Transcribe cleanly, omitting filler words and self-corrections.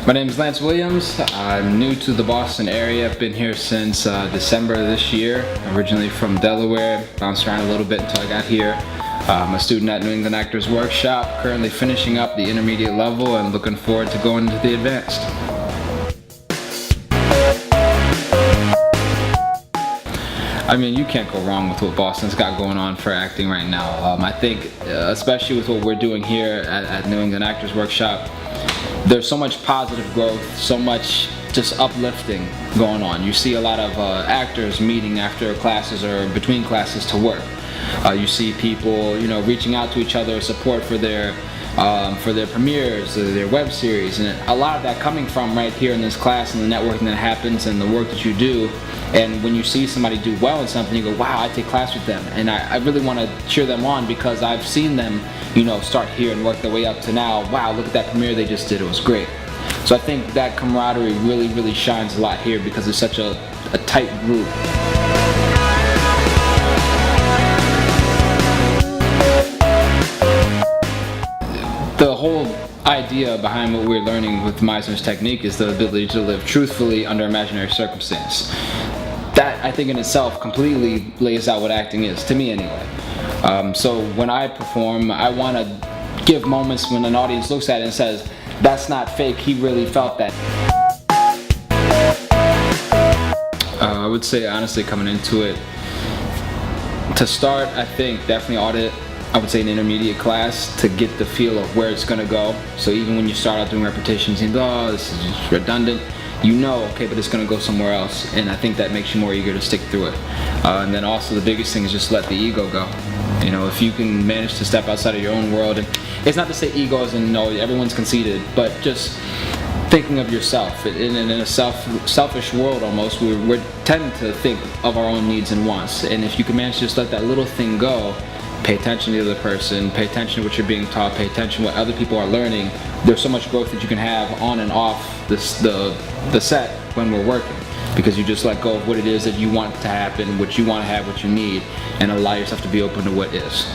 My name is Lance Williams. I'm new to the Boston area. I've been here since December of this year. Originally from Delaware, bounced around a little bit until I got here. I'm a student at New England Actors Workshop, currently finishing up the intermediate level and looking forward to going into the advanced. I mean, you can't go wrong with what Boston's got going on for acting right now. I think, especially with what we're doing here at New England Actors Workshop, there's so much positive growth, so much just uplifting going on. You see a lot of actors meeting after classes or between classes to work. You see people, reaching out to each other, support for their premieres, their web series, and a lot of that coming from right here in this class and the networking that happens and the work that you do. And when you see somebody do well in something, you go, wow, I take class with them. And I really want to cheer them on because I've seen them, start here and work their way up to now. Wow, look at that premiere they just did, it was great. So I think that camaraderie really shines a lot here because it's such a tight group. The whole idea behind what we're learning with Meisner's technique is the ability to live truthfully under imaginary circumstance. That, I think, in itself completely lays out what acting is, to me anyway. So when I perform, I want to give moments when an audience looks at it and says, that's not fake, he really felt that. I would say, honestly, coming into it, to start, I think, definitely audit, I would say, an intermediate class to get the feel of where it's going to go. So even when you start out doing repetitions, you think, oh, this is just redundant, okay, but it's going to go somewhere else. And I think that makes you more eager to stick through it. And then also the biggest thing is just let the ego go. If you can manage to step outside of your own world, and it's not to say ego as in, no, everyone's conceited, but just thinking of yourself. In a selfish world almost, we tend to think of our own needs and wants. And if you can manage to just let that little thing go, pay attention to the other person, pay attention to what you're being taught, pay attention to what other people are learning. There's so much growth that you can have on and off the set when we're working, because you just let go of what it is that you want to happen, what you want to have, what you need, and allow yourself to be open to what is.